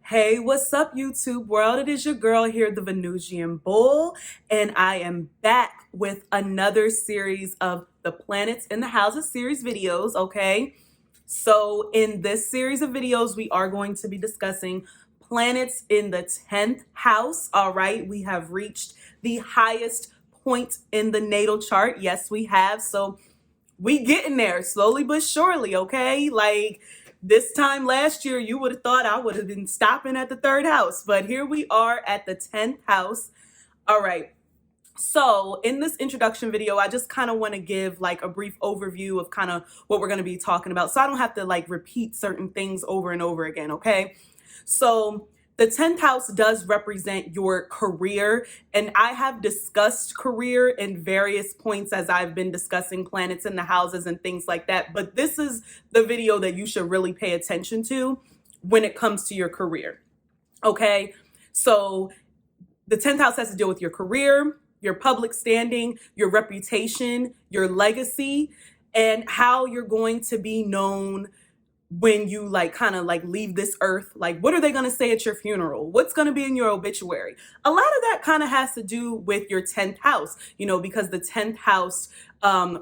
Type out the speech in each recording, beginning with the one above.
Hey, what's up, YouTube world? It is your girl here, the Venusian Bull, and I am back with another series of the Planets in the Houses series videos, okay? So in this series of videos, we are going to be discussing planets in the 10th house, all right? We have reached the highest point in the natal chart. Yes, we have. So we getting there slowly but surely, okay? Like this time last year, you would have thought I would have been stopping at the third house, but here we are at the 10th house. All right. So in this introduction video, I just kind of want to give like a brief overview of kind of what we're going to be talking about. So I don't have to like repeat certain things over and over again, okay? So the 10th house does represent your career, and I have discussed career in various points as I've been discussing planets in the houses and things like that. But this is the video that you should really pay attention to when it comes to your career. Okay, so the 10th house has to deal with your career, your public standing, your reputation, your legacy, and how you're going to be known when you like kind of like leave this earth. Like, what are they going to say at your funeral? What's going to be in your obituary? A lot of that kind of has to do with your 10th house, you know, because the 10th house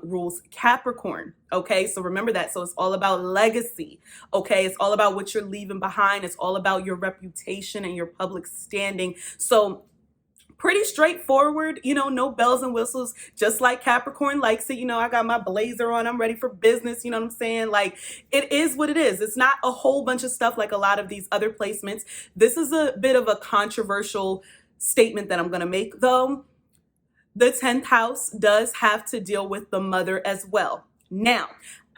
rules Capricorn. Okay, so remember that. So it's all about legacy. Okay, it's all about what you're leaving behind. It's all about your reputation and your public standing. So pretty straightforward, you know, no bells and whistles, just like Capricorn likes it. You know, I got my blazer on, I'm ready for business, you know what I'm saying? Like, it is what it is. It's not a whole bunch of stuff like a lot of these other placements. This is a bit of a controversial statement that I'm going to make, though. The 10th house does have to deal with the mother as well. Now,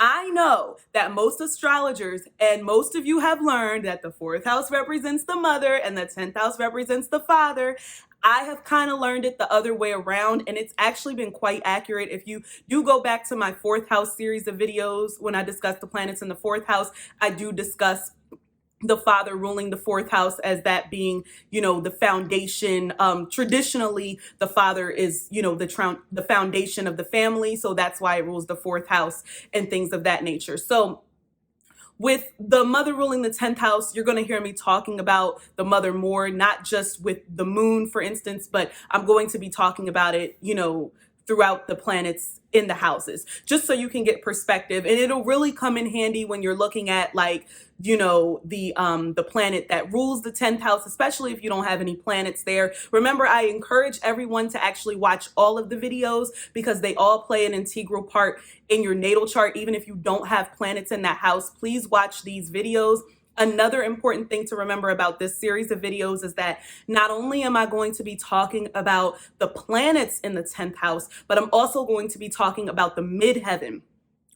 I know that most astrologers and most of you have learned that the 4th house represents the mother and the 10th house represents the father. I have kind of learned it the other way around, and it's actually been quite accurate. If you do go back to my 4th house series of videos, when I discuss the planets in the 4th house, I do discuss the father ruling the 4th house as that being, you know, the foundation. Traditionally, the father is, you know, the foundation of the family. So that's why it rules the 4th house and things of that nature. So with the mother ruling the 10th house, you're going to hear me talking about the mother more, not just with the moon, for instance, but I'm going to be talking about it, you know, throughout the planets in the houses, just so you can get perspective. And it'll really come in handy when you're looking at, like, you know, the planet that rules the 10th house, especially if you don't have any planets there. Remember, I encourage everyone to actually watch all of the videos because they all play an integral part in your natal chart. Even if you don't have planets in that house, please watch these videos. Another important thing to remember about this series of videos is that not only am I going to be talking about the planets in the 10th house, but I'm also going to be talking about the midheaven,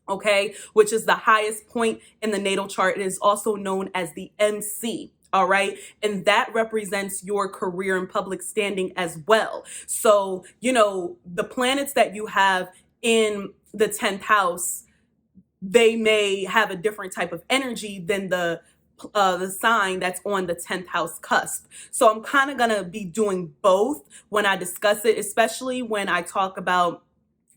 okay, which is the highest point in the natal chart. It is also known as the MC. All right. And that represents your career and public standing as well. So, you know, the planets that you have in the 10th house, they may have a different type of energy than the sign that's on the 10th house cusp. So I'm kind of going to be doing both when I discuss it, especially when I talk about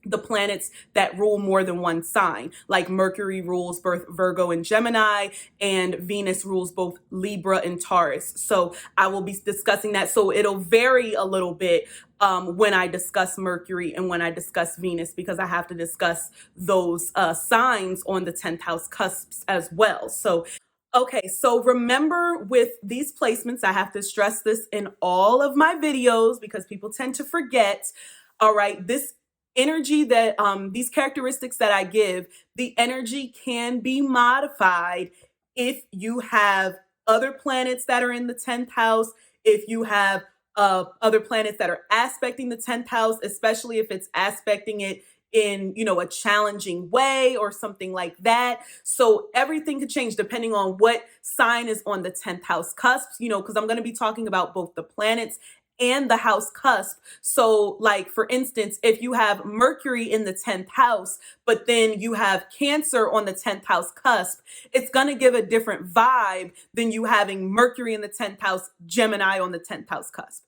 the planets that rule more than one sign, like Mercury rules both Virgo and Gemini, and Venus rules both Libra and Taurus. So I will be discussing that. So it'll vary a little bit when I discuss Mercury and when I discuss Venus, because I have to discuss those signs on the 10th house cusps as well. So okay, so remember with these placements, I have to stress this in all of my videos because people tend to forget. All right, this energy that these characteristics that I give, the energy can be modified if you have other planets that are in the 10th house, if you have other planets that are aspecting the 10th house, especially if it's aspecting it in, you know, a challenging way or something like that. So everything could change depending on what sign is on the 10th house cusp, you know, because I'm going to be talking about both the planets and the house cusp. So like, for instance, if you have Mercury in the 10th house, but then you have Cancer on the 10th house cusp, it's going to give a different vibe than you having Mercury in the 10th house, Gemini on the 10th house cusp.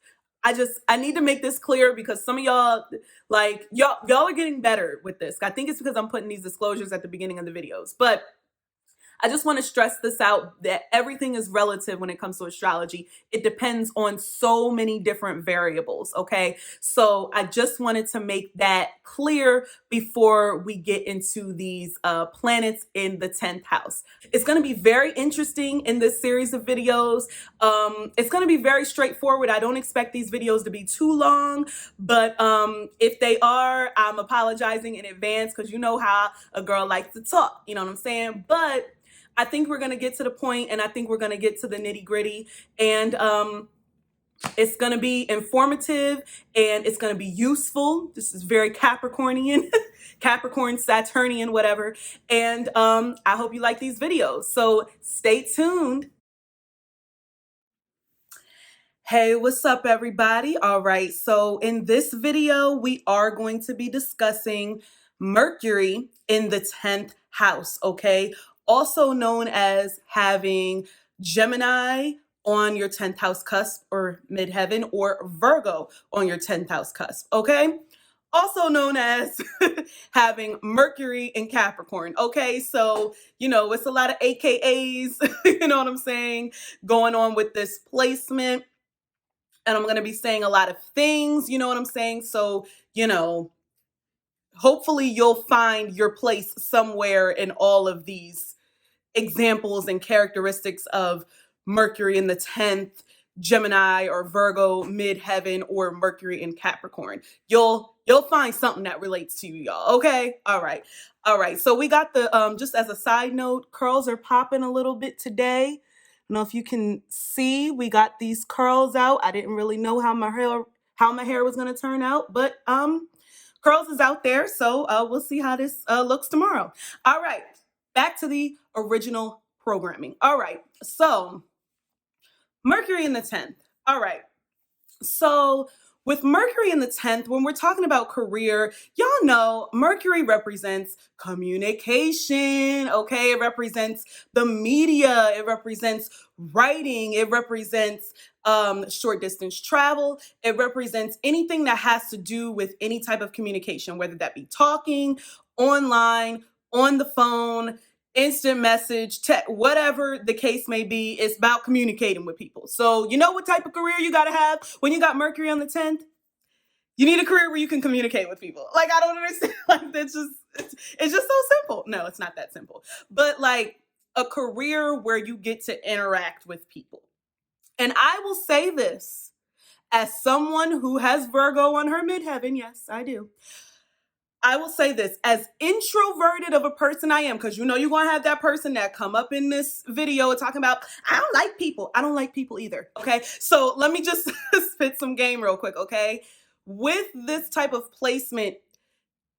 I need to make this clear because some of y'all, like, y'all are getting better with this. I think it's because I'm putting these disclosures at the beginning of the videos. But I just want to stress this out, that everything is relative when it comes to astrology. It depends on so many different variables, okay? So I just wanted to make that clear before we get into these planets in the 10th house. It's going to be very interesting in this series of videos. It's going to be very straightforward. I don't expect these videos to be too long, but if they are, I'm apologizing in advance because you know how a girl likes to talk, you know what I'm saying? But I think we're going to get to the point, and I think we're going to get to the nitty gritty, and it's going to be informative, and it's going to be useful. This is very Capricornian, Capricorn, Saturnian, whatever. And I hope you like these videos. So stay tuned. Hey, what's up, everybody? All right, so in this video, we are going to be discussing Mercury in the 10th house, okay? Also known as having Gemini on your 10th house cusp or midheaven, or Virgo on your 10th house cusp, okay? Also known as having Mercury in Capricorn, okay? So, you know, it's a lot of AKAs, you know what I'm saying, going on with this placement. And I'm going to be saying a lot of things, you know what I'm saying? So, you know, hopefully you'll find your place somewhere in all of these examples and characteristics of Mercury in the 10th, Gemini or Virgo midheaven, or Mercury in Capricorn. You'll find something that relates to you, y'all. Okay? All right. All right. So we got the just as a side note, curls are popping a little bit today. I don't know if you can see, we got these curls out. I didn't really know how my hair was going to turn out, but curls is out there, so we'll see how this looks tomorrow. All right, back to the original programming. All right, so Mercury in the 10th. All right, so with Mercury in the 10th, when we're talking about career, y'all know Mercury represents communication, okay? It represents the media, it represents writing, it represents short distance travel, it represents anything that has to do with any type of communication, whether that be talking, online, on the phone, instant message, whatever the case may be. It's about communicating with people. So you know what type of career you got to have when you got Mercury on the 10th? You need a career where you can communicate with people. Like, I don't understand. Like, it's just so simple. No, it's not that simple. But like a career where you get to interact with people. And I will say this as someone who has Virgo on her midheaven. Yes, I do. I will say this, as introverted of a person I am, because you know you're going to have that person that come up in this video talking about, I don't like people. I don't like people either, okay? So let me just spit some game real quick, okay? With this type of placement,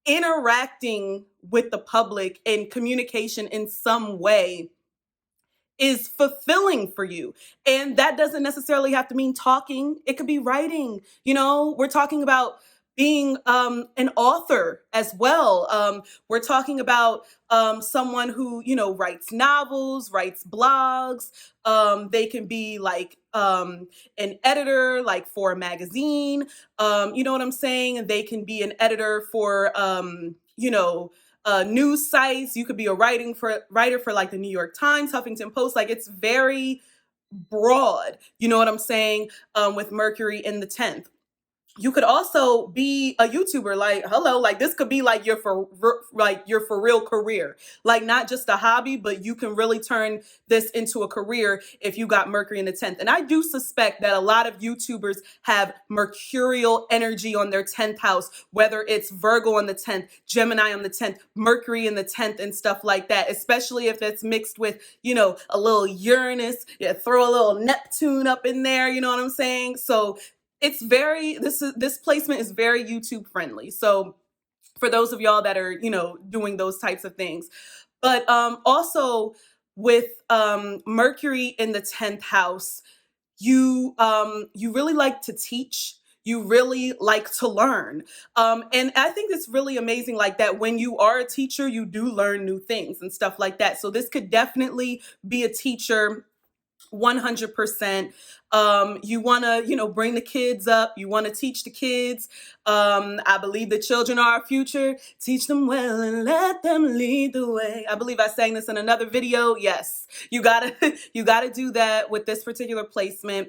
interacting with the public and communication in some way is fulfilling for you. And that doesn't necessarily have to mean talking. It could be writing. You know, we're talking about being an author as well. We're talking about someone who, you know, writes novels, writes blogs. They can be like an editor, like for a magazine. You know what I'm saying? They can be an editor for, you know, news sites. You could be a writer for like the New York Times, Huffington Post. Like, it's very broad. You know what I'm saying? With Mercury in the 10th. You could also be a YouTuber. Like, hello, like this could be like your for real career, like not just a hobby, but you can really turn this into a career if you got Mercury in the 10th. And I do suspect that a lot of YouTubers have mercurial energy on their 10th house, whether it's Virgo on the 10th, Gemini on the 10th, Mercury in the 10th, and stuff like that, especially if it's mixed with, you know, a little Uranus. Yeah, throw a little Neptune up in there, you know what I'm saying? So it's this placement is very YouTube friendly. So for those of y'all that are, you know, doing those types of things. But also with Mercury in the 10th house, you really like to teach. You really like to learn. And I think it's really amazing like that when you are a teacher, you do learn new things and stuff like that. So this could definitely be a teacher 100%. You want to, bring the kids up. You want to teach the kids. I believe the children are our future. Teach them well and let them lead the way. I believe I sang this in another video. Yes, you gotta you gotta do that with this particular placement.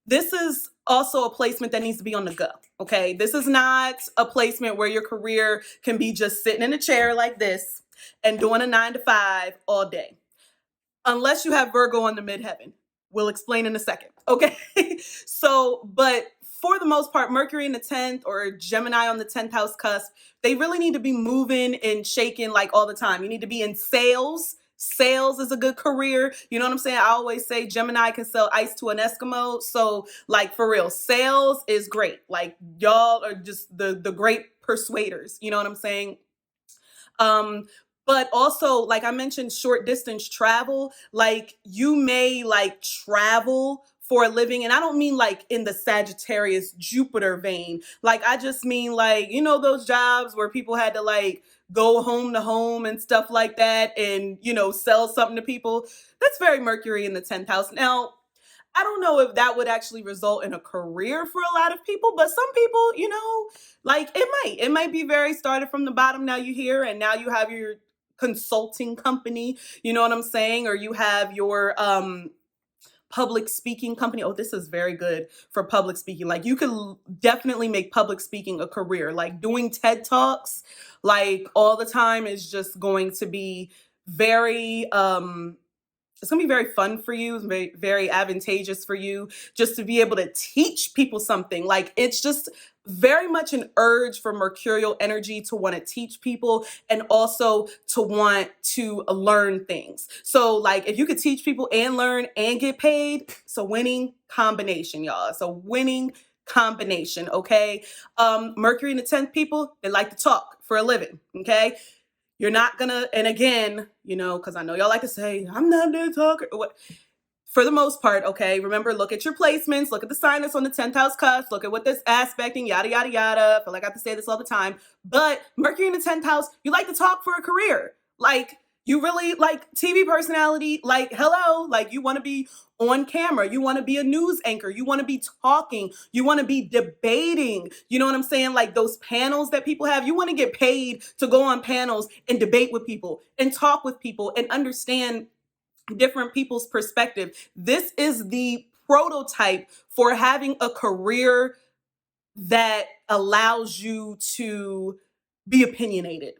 This is also a placement that needs to be on the go. Okay, this is not a placement where your career can be just sitting in a chair like this and doing a 9 to 5 all day, unless you have Virgo on the midheaven. We'll explain in a second. Okay. So, but for the most part, Mercury in the 10th or Gemini on the 10th house cusp, they really need to be moving and shaking like all the time. You need to be in sales. Sales is a good career. You know what I'm saying? I always say Gemini can sell ice to an Eskimo. So, like, for real, sales is great. Like, y'all are just the great persuaders. You know what I'm saying? Um, but also, like I mentioned, short distance travel, like you may like travel for a living. And I don't mean like in the Sagittarius Jupiter vein. Like I just mean like, those jobs where people had to like go home to home and stuff like that and, sell something to people. That's very Mercury in the 10th house. Now, I don't know if that would actually result in a career for a lot of people, but some people, like it might be very started from the bottom. Now you here and now you have your consulting company, you know what I'm saying? Or you have your public speaking company. Oh, this is very good for public speaking. Like you could definitely make public speaking a career. Like doing TED Talks like all the time is just going to be very it's going to be very fun for you, very, very advantageous for you just to be able to teach people something. Like it's just very much an urge for mercurial energy to want to teach people and also to want to learn things. So like if you could teach people and learn and get paid, it's a winning combination, y'all. It's a winning combination, okay? Mercury in the 10th people, they like to talk for a living, okay? You're not gonna, and again, because I know y'all like to say, I'm not a talker. For the most part, okay, remember, look at your placements, look at the sign that's on the 10th house cusp, look at what this aspecting, yada, yada, yada. I feel like I have to say this all the time. But Mercury in the 10th house, you like to talk for a career. Like, you really like TV personality, like, hello, like you want to be on camera, you want to be a news anchor, you want to be talking, you want to be debating, you know what I'm saying? Like those panels that people have, you want to get paid to go on panels and debate with people and talk with people and understand different people's perspective. This is the prototype for having a career that allows you to be opinionated.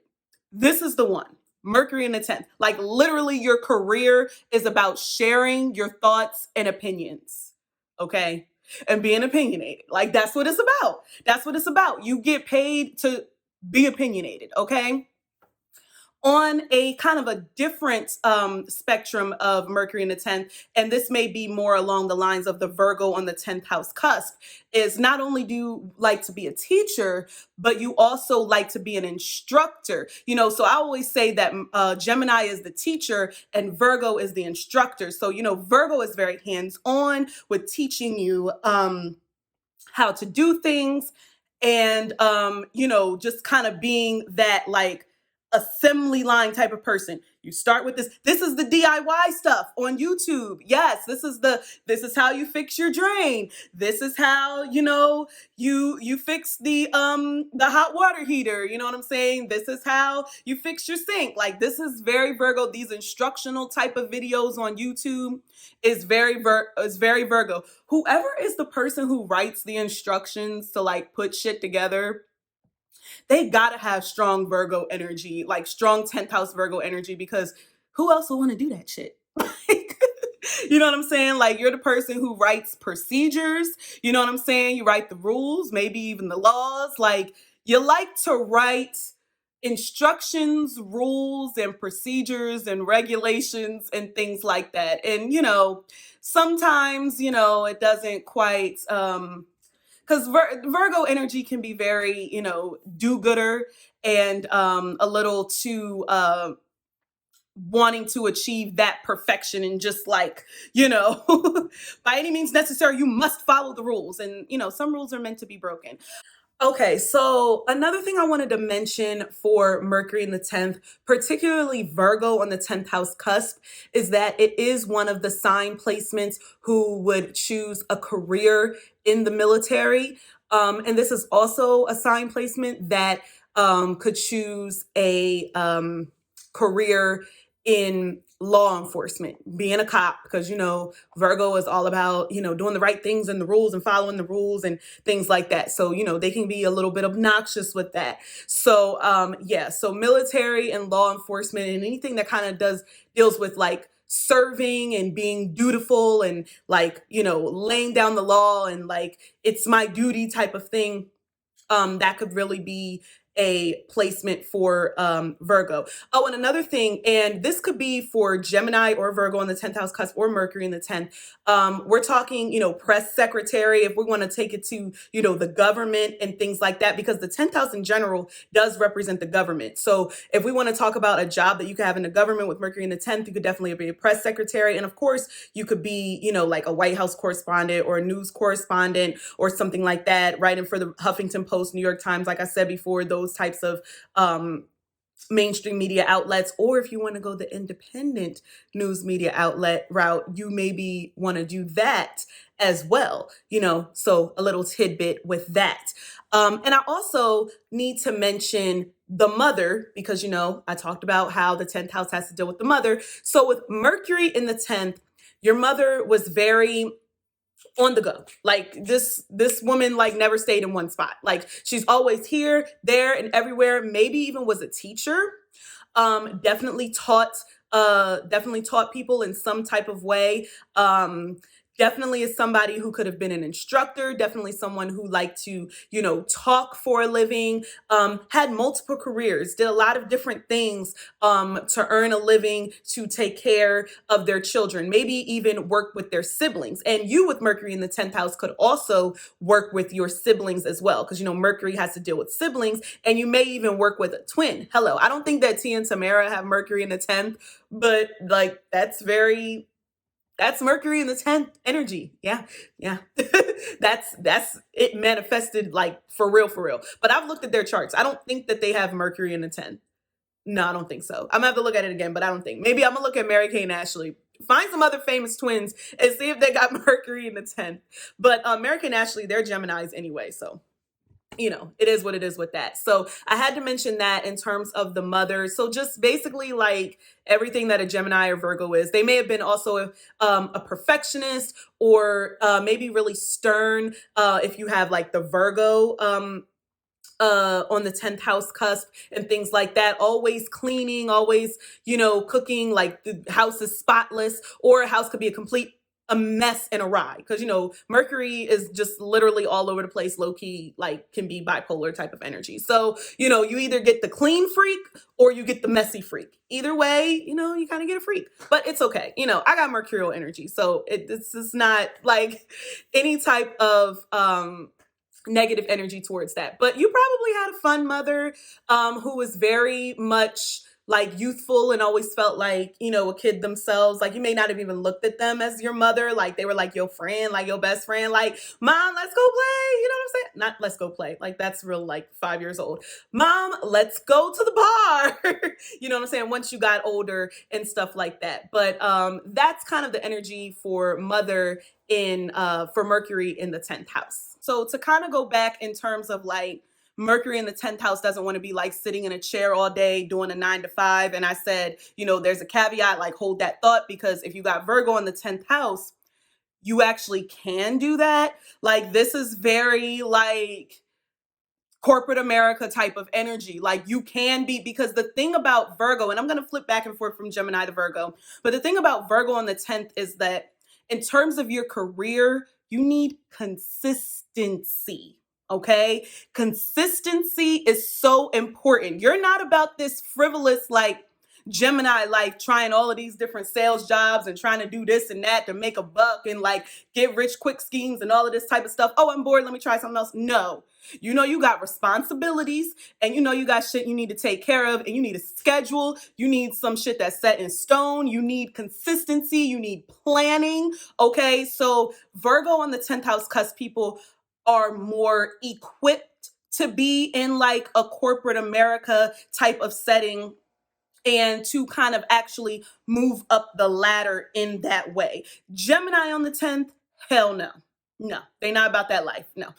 This is the one. Mercury in the 10th. Like literally your career is about sharing your thoughts and opinions. Okay? And being opinionated. Like that's what it's about. That's what it's about. You get paid to be opinionated, okay? On a kind of a different spectrum of Mercury in the 10th, and this may be more along the lines of the Virgo on the 10th house cusp, is not only do you like to be a teacher, but you also like to be an instructor. So I always say that Gemini is the teacher and Virgo is the instructor. So, Virgo is very hands-on with teaching you how to do things and just kind of being that like assembly line type of person. You start with this is the DIY stuff on YouTube. Yes, this is how you fix your drain. This is how you fix the hot water heater. You know what I'm saying? This is how you fix your sink. Like this is very Virgo. These instructional type of videos on YouTube is very Virgo. Whoever is the person who writes the instructions to like put shit together, they gotta have strong Virgo energy, like strong 10th house Virgo energy, because who else will want to do that shit? Like, you know what I'm saying? Like you're the person who writes procedures, you know what I'm saying? You write the rules, maybe even the laws. Like you like to write instructions, rules, and procedures and regulations and things like that. And sometimes, it doesn't quite because Virgo energy can be very, do-gooder and a little too wanting to achieve that perfection and just like, by any means necessary, you must follow the rules. And, some rules are meant to be broken. Okay, so another thing I wanted to mention for Mercury in the 10th, particularly Virgo on the 10th house cusp, is that it is one of the sign placements who would choose a career in the military. And this is also a sign placement that could choose a career in law enforcement, being a cop, because, Virgo is all about, doing the right things and the rules and following the rules and things like that. So, they can be a little bit obnoxious with that. So, yeah, so military and law enforcement and anything that kind of deals with like serving and being dutiful and like, laying down the law and like it's my duty type of thing, that could really be a placement for Virgo. Oh, and another thing, and this could be for Gemini or Virgo on the 10th house cusp or Mercury in the 10th. We're talking, press secretary, if we want to take it to, the government and things like that, because the 10th house in general does represent the government. So if we want to talk about a job that you could have in the government with Mercury in the 10th, you could definitely be a press secretary. And of course, you could be, like a White House correspondent or a news correspondent or something like that, writing for the Huffington Post, New York Times, like I said before, those types of mainstream media outlets. Or if you want to go the independent news media outlet route, you maybe want to do that as well, so a little tidbit with that. And I also need to mention the mother, because, I talked about how the 10th house has to deal with the mother. So with Mercury in the 10th, your mother was very on the go. Like this woman like never stayed in one spot. Like she's always here, there, and everywhere. Maybe even was a teacher. Definitely taught people in some type of way. Definitely is somebody who could have been an instructor, definitely someone who liked to, talk for a living, had multiple careers, did a lot of different things to earn a living, to take care of their children, maybe even work with their siblings. And you with Mercury in the 10th house could also work with your siblings as well, because, Mercury has to deal with siblings, and you may even work with a twin. Hello, I don't think that Tia and Tamara have Mercury in the 10th, but like that's Mercury in the 10th energy. Yeah. Yeah. That's it manifested like for real, for real. But I've looked at their charts. I don't think that they have Mercury in the 10th. No, I don't think so. I'm gonna have to look at it again, but I don't think. Maybe I'm gonna look at Mary Kay and Ashley. Find some other famous twins and see if they got Mercury in the 10th. But Mary Kay and Ashley, they're Geminis anyway, so it is what it is with that. So I had to mention that in terms of the mother. So just basically like everything that a Gemini or Virgo is. They may have been also a perfectionist or maybe really stern if you have like the Virgo on the 10th house cusp and things like that, always cleaning, always, cooking, like the house is spotless, or a house could be a mess and awry, because Mercury is just literally all over the place, low key, like can be bipolar type of energy. So you either get the clean freak or you get the messy freak. Either way, you kind of get a freak, but it's okay. I got mercurial energy, so this is not like any type of negative energy towards that. But you probably had a fun mother who was very much like youthful and always felt like, a kid themselves. Like you may not have even looked at them as your mother. Like they were like your friend, like your best friend, like, Mom, let's go play. You know what I'm saying? Not let's go play. Like that's real, like 5 years old. Mom, let's go to the bar. You know what I'm saying? Once you got older and stuff like that. But that's kind of the energy for mother for Mercury in the 10th house. So to kind of go back in terms of like Mercury in the 10th house doesn't want to be like sitting in a chair all day doing a 9 to 5. And I said, there's a caveat, like hold that thought, because if you got Virgo in the 10th house, you actually can do that. Like this is very like corporate America type of energy. Like you can be, because the thing about Virgo, and I'm going to flip back and forth from Gemini to Virgo, but the thing about Virgo on the 10th is that in terms of your career, you need consistency. Okay. Consistency is so important. You're not about this frivolous, like Gemini life, trying all of these different sales jobs and trying to do this and that to make a buck and like get rich quick schemes and all of this type of stuff. Oh, I'm bored. Let me try something else. No, you got responsibilities and you got shit you need to take care of, and you need a schedule. You need some shit that's set in stone. You need consistency. You need planning. Okay. So Virgo on the 10th house cusp people are more equipped to be in like a corporate America type of setting and to kind of actually move up the ladder in that way. Gemini on the 10th, hell no. No, they're not about that life. No.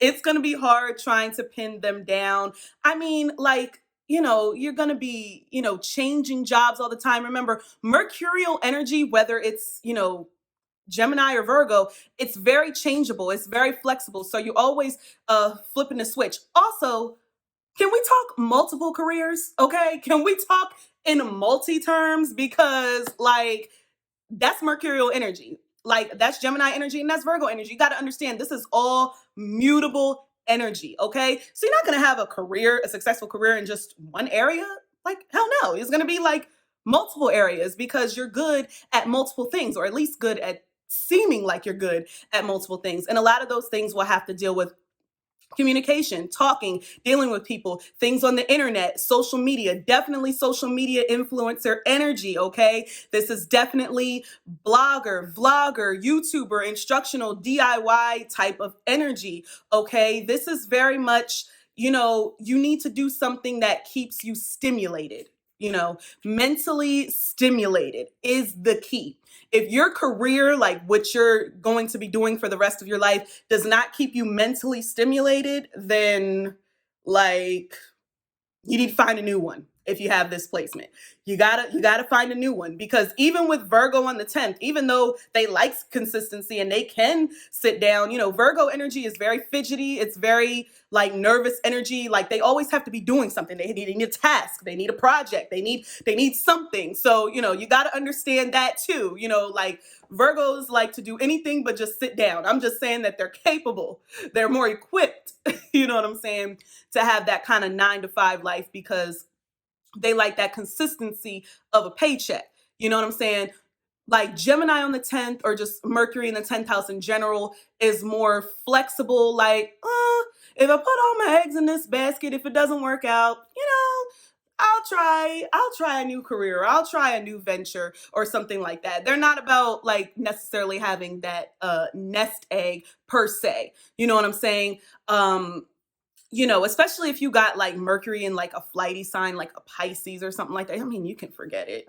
It's going to be hard trying to pin them down. I mean, like, you're going to be, changing jobs all the time. Remember, mercurial energy, whether it's, Gemini or Virgo, it's very changeable. It's very flexible. So you're always flipping the switch. Also, can we talk multiple careers? Okay. Can we talk in multi terms? Because, like, that's mercurial energy. Like, that's Gemini energy and that's Virgo energy. You got to understand this is all mutable energy. Okay. So you're not going to have a successful career in just one area. Like, hell no. It's going to be like multiple areas because you're good at multiple things, or at least good at seeming like you're good at multiple things. And a lot of those things will have to deal with communication, talking, dealing with people, things on the internet, social media, definitely social media influencer energy, okay? This is definitely blogger, vlogger, YouTuber, instructional, DIY type of energy, okay? This is very much, you need to do something that keeps you stimulated. Mentally stimulated is the key. If your career, like what you're going to be doing for the rest of your life, does not keep you mentally stimulated, then like you need to find a new one. If you have this placement, you gotta find a new one, because even with Virgo on the 10th, even though they like consistency and they can sit down, Virgo energy is very fidgety. It's very like nervous energy. Like they always have to be doing something. They need a task. They need a project. They need something. So, you got to understand that too. Like Virgos like to do anything but just sit down. I'm just saying that they're capable. They're more equipped, you know what I'm saying, to have that kind of 9 to 5 life, because they like that consistency of a paycheck. You know what I'm saying? Like Gemini on the 10th, or just Mercury in the 10th house in general, is more flexible. Like, if I put all my eggs in this basket, if it doesn't work out, I'll try a new career. I'll try a new venture or something like that. They're not about like necessarily having that nest egg per se. You know what I'm saying? Especially if you got like Mercury in like a flighty sign, like a Pisces or something like that. I mean, you can forget it.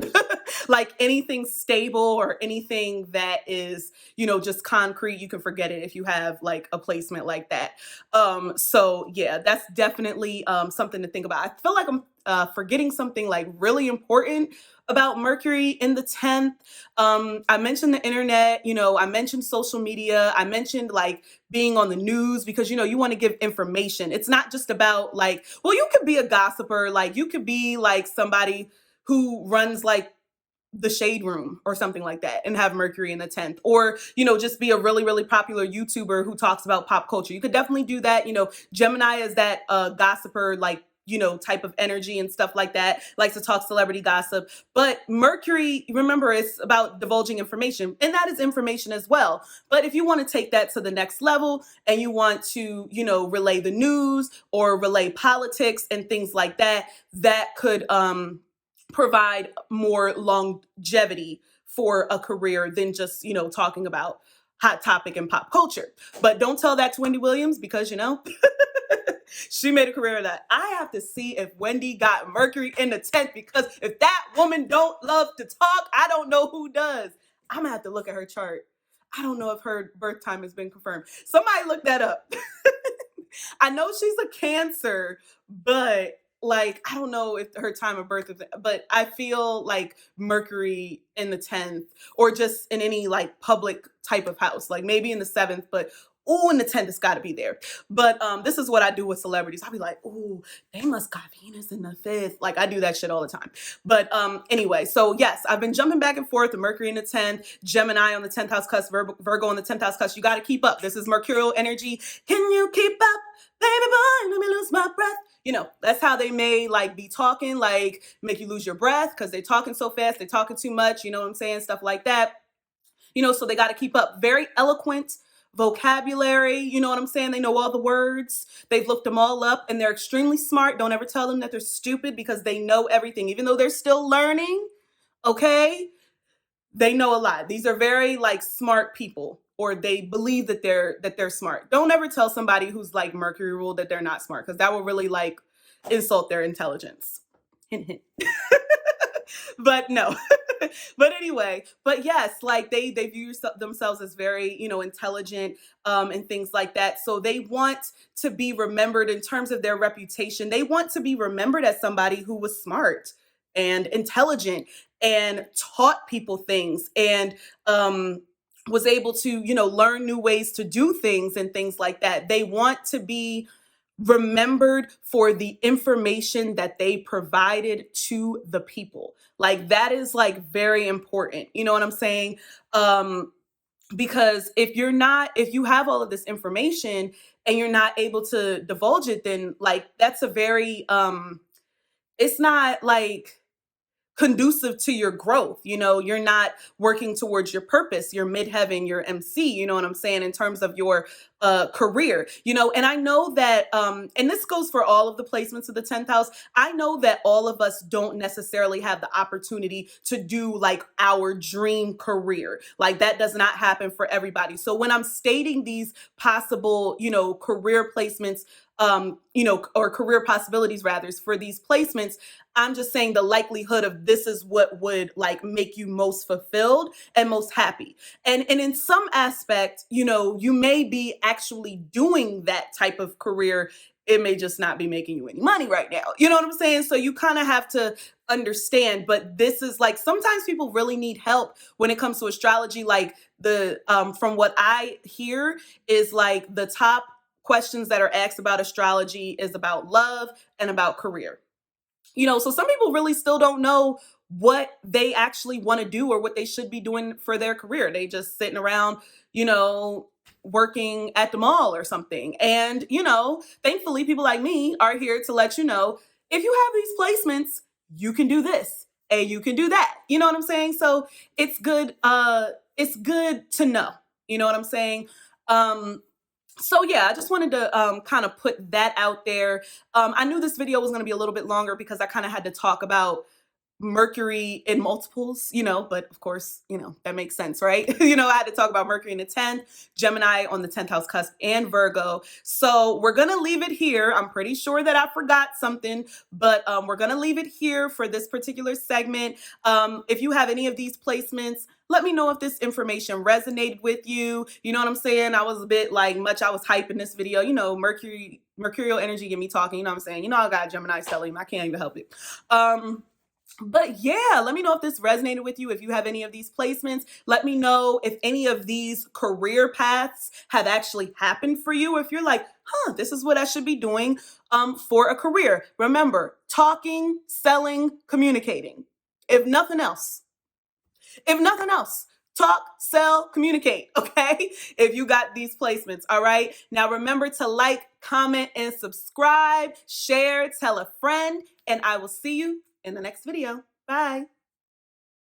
Like anything stable or anything that is, just concrete, you can forget it if you have like a placement like that. So yeah, that's definitely something to think about. I feel like I'm forgetting something like really important about Mercury in the 10th. I mentioned the internet, I mentioned social media. I mentioned like being on the news, because, you want to give information. It's not just about like, well, you could be a gossiper. Like you could be like somebody who runs like the shade room or something like that and have Mercury in the 10th, or, just be a really, really popular YouTuber who talks about pop culture. You could definitely do that. Gemini is that gossiper, like, type of energy and stuff like that, likes to talk celebrity gossip. But Mercury, remember, it's about divulging information, and that is information as well. But if you want to take that to the next level and you want to, relay the news or relay politics and things like that, that could provide more longevity for a career than just, talking about hot topic and pop culture. But don't tell that to Wendy Williams, because, she made a career of that. I have to see if Wendy got Mercury in the 10th, because if that woman don't love to talk, I don't know who does. I'm gonna have to look at her chart. I don't know if her birth time has been confirmed. Somebody look that up. I know she's a Cancer, but like, I don't know if her time of birth is, but I feel like Mercury in the 10th, or just in any like public type of house, like maybe in the 7th, but in the 10th, it's got to be there. But this is what I do with celebrities. I'll be like, they must got Venus in the 5th. Like I do that shit all the time. But anyway, so yes, I've been jumping back and forth. The Mercury in the 10th, Gemini on the 10th house cusp, Virgo on the 10th house cusp. You got to keep up. This is mercurial energy. Can you keep up? Baby boy, let me lose my breath. That's how they may like be talking, like make you lose your breath because they're talking so fast, they're talking too much, you know what I'm saying? Stuff like that. So they got to keep up. Very eloquent vocabulary, you know what I'm saying? They know all the words. They've looked them all up, and they're extremely smart. Don't ever tell them that they're stupid, because they know everything, even though they're still learning. Okay? They know a lot. These are very like smart people, or they believe that they're smart. Don't ever tell somebody who's like Mercury ruled that they're not smart, because that will really like insult their intelligence. Hint, hint. But no. But anyway, but yes, like they view themselves as very, intelligent, and things like that. So they want to be remembered in terms of their reputation. They want to be remembered as somebody who was smart and intelligent and taught people things, and was able to, learn new ways to do things and things like that. They want to be remembered for the information that they provided to the people. Like that is like very important. You know what I'm saying? Because if you have all of this information and you're not able to divulge it, then like that's a very it's not like conducive to your growth. You're not working towards your purpose, your midheaven, your MC, you know what I'm saying, in terms of your career. And I know that and this goes for all of the placements of the 10th house. I know that all of us don't necessarily have the opportunity to do like our dream career. Like that does not happen for everybody. So when I'm stating these possible, career placements, or career possibilities rather for these placements, I'm just saying the likelihood of this is what would like make you most fulfilled and most happy. And in some aspect, you may be actually doing that type of career. It may just not be making you any money right now. You know what I'm saying? So you kind of have to understand, but this is like, sometimes people really need help when it comes to astrology. Like the from what I hear is like the top questions that are asked about astrology is about love and about career. So some people really still don't know what they actually want to do or what they should be doing for their career. They just sitting around, working at the mall or something. And, thankfully people like me are here to let you know, if you have these placements, you can do this and you can do that. You know what I'm saying? So it's good. It's good to know, you know what I'm saying? So yeah, I just wanted to kind of put that out there. I knew this video was going to be a little bit longer because I kind of had to talk about Mercury in multiples, but of course, that makes sense, right? I had to talk about Mercury in the 10th, Gemini on the 10th house cusp, and Virgo. So we're going to leave it here. I'm pretty sure that I forgot something, but we're going to leave it here for this particular segment. If you have any of these placements, let me know if this information resonated with you. You know what I'm saying? I was a bit like I was hyping this video, Mercurial energy get me talking, you know what I'm saying? I got Gemini stellium. I can't even help it. But yeah, let me know if this resonated with you. If you have any of these placements, let me know if any of these career paths have actually happened for you. If you're like, this is what I should be doing for a career. Remember, talking, selling, communicating. If nothing else, talk, sell, communicate, okay? If you got these placements, all right? Now remember to like, comment, and subscribe, share, tell a friend, and I will see you in the next video. Bye.